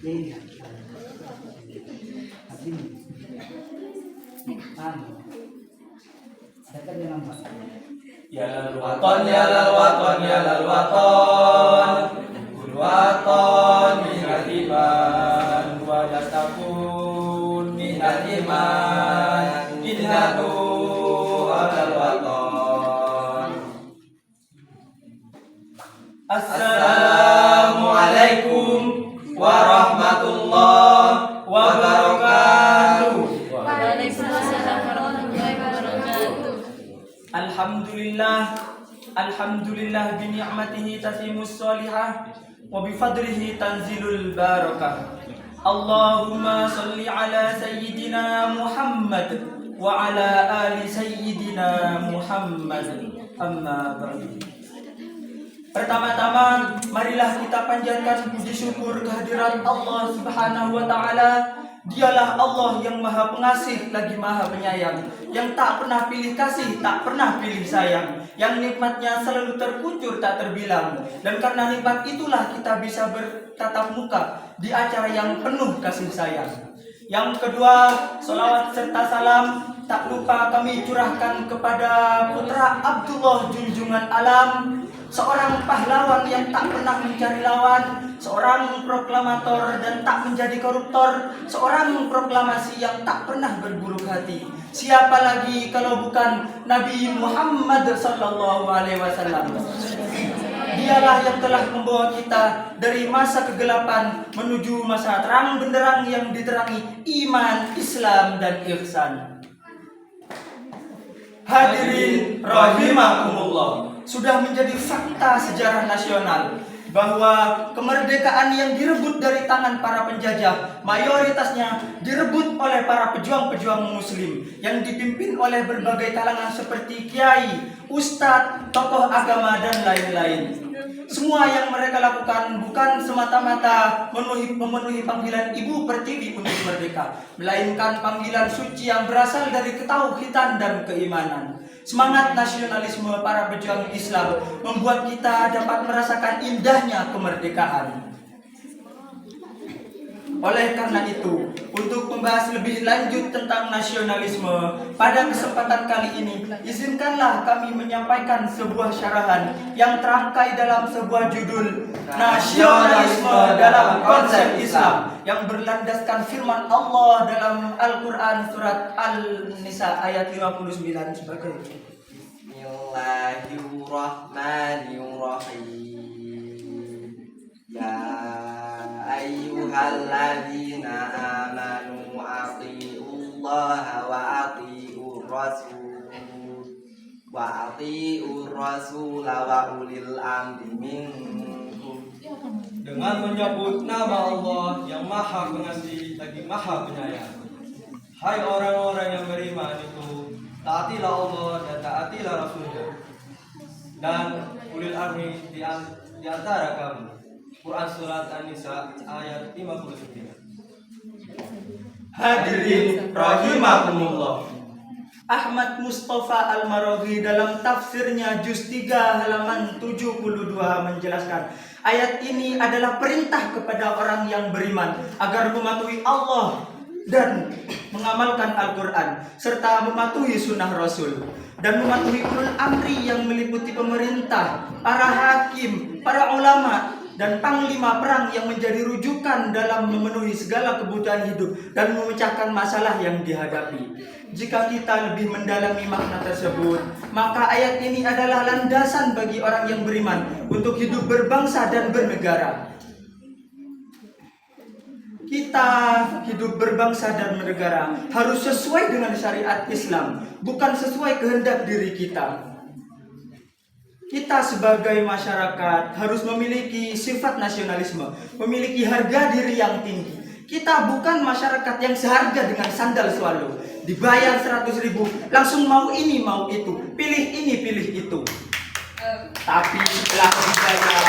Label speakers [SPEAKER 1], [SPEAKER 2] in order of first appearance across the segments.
[SPEAKER 1] Iya. Tapi saya kan yang nampak.
[SPEAKER 2] Ya lal waton, ya lal waton, ya lal waton, kul waton minatiman wa yatakun minatiman innahu alal waton. Assalamualaikum warahmatullahi wabarakatuh.
[SPEAKER 3] Waalaikumsalam warahmatullahi wabarakatuh.
[SPEAKER 2] Alhamdulillah bi ni'matihi tatimus sholihah wa bi fadlihi tanzilul barakah. Allahumma sholli ala sayyidina Muhammad wa ala ali sayyidina Muhammad. Amma ba'du. Pertama-tama, marilah kita panjatkan puji syukur kehadirat Allah Subhanahu wa taala. Dialah Allah yang Maha Pengasih lagi Maha Penyayang, yang tak pernah pilih kasih, tak pernah pilih sayang, yang nikmatnya selalu terkucur tak terbilang. Dan karena nikmat itulah kita bisa bertatap muka di acara yang penuh kasih sayang. Yang kedua, salawat serta salam tak lupa kami curahkan kepada putra Abdullah junjungan alam, seorang pahlawan yang tak pernah mencari lawan, seorang proklamator dan tak menjadi koruptor, seorang proklamasi yang tak pernah berburuk hati. Siapa lagi kalau bukan Nabi Muhammad sallallahu alaihi wasallam. Dialah yang telah membawa kita dari masa kegelapan menuju masa terang benderang yang diterangi iman, Islam, dan ihsan. Hadirin rahimakumullah, sudah menjadi fakta sejarah nasional bahwa kemerdekaan yang direbut dari tangan para penjajah mayoritasnya direbut oleh para pejuang-pejuang muslim yang dipimpin oleh berbagai kalangan seperti kiai, ustadz, tokoh agama, dan lain-lain. Semua yang mereka lakukan bukan semata-mata memenuhi panggilan Ibu Pertiwi untuk merdeka, melainkan panggilan suci yang berasal dari ketauhidan dan keimanan. Semangat nasionalisme para pejuang Islam membuat kita dapat merasakan indahnya kemerdekaan. Oleh karena itu, untuk membahas lebih lanjut tentang nasionalisme, pada kesempatan kali ini, izinkanlah kami menyampaikan sebuah syarahan yang terangkai dalam sebuah judul Nasionalisme dalam Konsep Islam, yang berlandaskan firman Allah dalam Al-Quran surat Al-Nisa ayat 59 sebagai
[SPEAKER 4] Bismillahirrahmanirrahim. Ya ayyuhalladzina amanu atiullaha wa atiur rasul wa ulil amri minkum.
[SPEAKER 2] dengan menyebut nama Allah yang Maha Pengasih lagi Maha Penyayang. Hai orang-orang yang beriman itu, taatilah Allah dan taatilah Rasulnya, dan ulil amri di antara kamu. Quran surat An-Nisa ayat 59. Hadirin rahimakumullah, Ahmad Mustafa Al-Marogi dalam tafsirnya juz 3 halaman 72 menjelaskan, ayat ini adalah perintah kepada orang yang beriman agar mematuhi Allah dan mengamalkan Al-Quran serta mematuhi sunnah Rasul, dan mematuhi ulul amri yang meliputi pemerintah, para hakim, para ulama, dan panglima perang yang menjadi rujukan dalam memenuhi segala kebutuhan hidup dan memecahkan masalah yang dihadapi. Jika kita lebih mendalami makna tersebut, maka ayat ini adalah landasan bagi orang yang beriman untuk hidup berbangsa dan bernegara. Kita hidup berbangsa dan bernegara harus sesuai dengan syariat Islam, bukan sesuai kehendak diri kita. Kita sebagai masyarakat harus memiliki sifat nasionalisme, memiliki harga diri yang tinggi. Kita bukan masyarakat yang seharga dengan sandal swallow, dibayar 100.000 langsung mau ini mau itu, pilih ini pilih itu. Tapi setelah dibayar,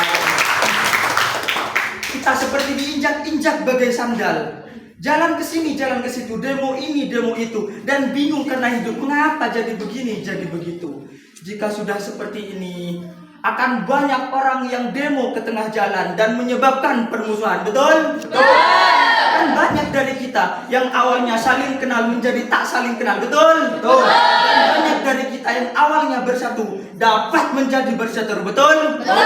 [SPEAKER 2] kita seperti diinjak-injak bagai sandal. Jalan ke sini, jalan ke situ, demo ini, demo itu, dan bingung karena hidup. Mengapa jadi begini, jadi begitu? Jika sudah seperti ini, akan banyak orang yang demo ke tengah jalan dan menyebabkan permusuhan. Betul? Betul. Kan banyak dari kita yang awalnya saling kenal menjadi tak saling kenal. Betul? Betul. Dan banyak dari kita yang awalnya bersatu dapat menjadi berseteru. Betul? Betul.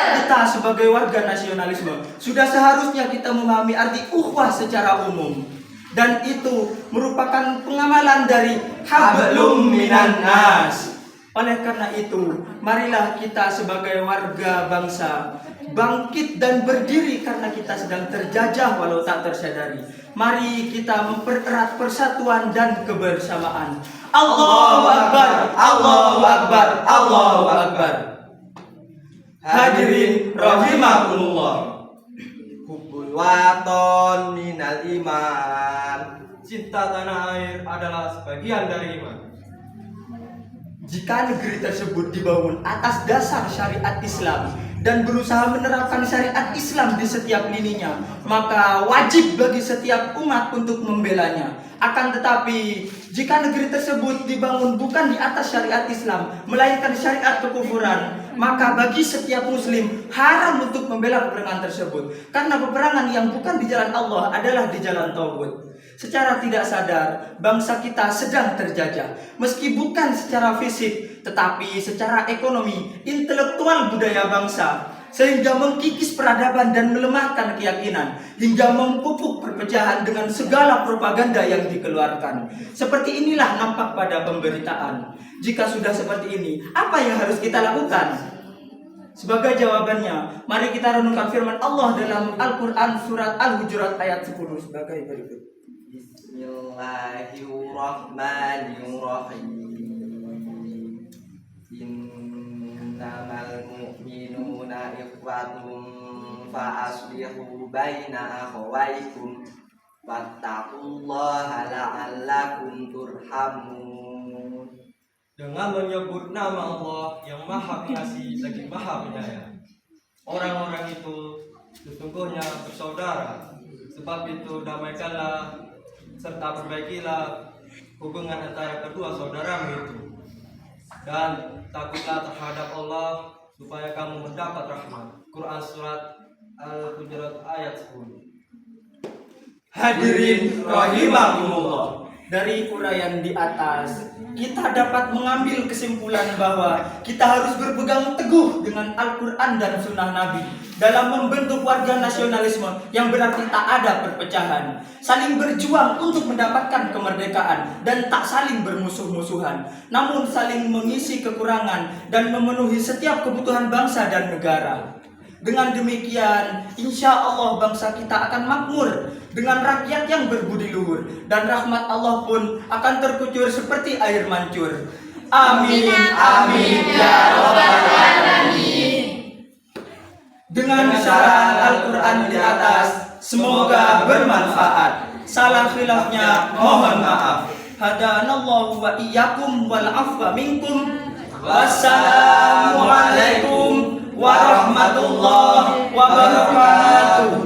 [SPEAKER 2] Kita sebagai warga nasionalisme sudah seharusnya kita memahami arti ukhuwah secara umum. Dan itu merupakan pengamalan dari hablum minan nas. Oleh karena itu, marilah kita sebagai warga bangsa bangkit dan berdiri karena kita sedang terjajah walau tak tersadari. Mari kita mempererat persatuan dan kebersamaan. Allahu Akbar, Allahu Akbar, Allahu Akbar. Hadirin rahimakumullah.
[SPEAKER 4] Hubbul waton minal iman.
[SPEAKER 1] Cinta tanah air adalah sebagian dari iman.
[SPEAKER 2] Jika negeri tersebut dibangun atas dasar syariat Islam dan berusaha menerapkan syariat Islam di setiap lininya, maka wajib bagi setiap umat untuk membelanya. Akan tetapi, jika negeri tersebut dibangun bukan di atas syariat Islam, melainkan syariat kekufuran, maka bagi setiap muslim haram untuk membela peperangan tersebut. Karena peperangan yang bukan di jalan Allah adalah di jalan tauhid. Secara tidak sadar, bangsa kita sedang terjajah. Meski bukan secara fisik, tetapi secara ekonomi, intelektual budaya bangsa. Sehingga mengkikis peradaban dan melemahkan keyakinan. Hingga memupuk perpecahan dengan segala propaganda yang dikeluarkan. Seperti inilah nampak pada pemberitaan. Jika sudah seperti ini, apa yang harus kita lakukan? Sebagai jawabannya, mari kita renungkan firman Allah dalam Al-Quran surat Al-Hujurat ayat 10 sebagai berikut.
[SPEAKER 4] Bismillahirrahmanirrahim. Innamal mu'minuna ikhwatun fa aslihu baina akhawaykum wattaqullaha la'allakum turhamun.
[SPEAKER 1] Dengan menyebut nama Allah yang Maha Pengasih lagi Maha Penyayang, orang-orang itu sesungguhnya bersaudara. Sebab itu damaikanlah serta perbaikilah hubungan antara kedua saudaramu itu, dan takutlah terhadap Allah supaya kamu mendapat rahmat. Quran surat Al-Hujurat ayat 10.
[SPEAKER 2] Hadirin rahimakumullah. Dari uraian di atas, kita dapat mengambil kesimpulan bahwa kita harus berpegang teguh dengan Al-Quran dan Sunnah Nabi dalam membentuk warga nasionalisme yang berarti tak ada perpecahan, saling berjuang untuk mendapatkan kemerdekaan dan tak saling bermusuh-musuhan, namun saling mengisi kekurangan dan memenuhi setiap kebutuhan bangsa dan negara. Dengan demikian, insya Allah bangsa kita akan makmur dengan rakyat yang berbudi luhur, dan rahmat Allah pun akan terkucur seperti air mancur. Amin, amin, ya Rabbal Alamin. Dengan syarah Al-Quran di atas, semoga bermanfaat. Salah khilafnya mohon maaf. Hadanallahu wa iyyakum wal afwa minkum. Wassalamualaikum warahmatullahi wabarakatuh.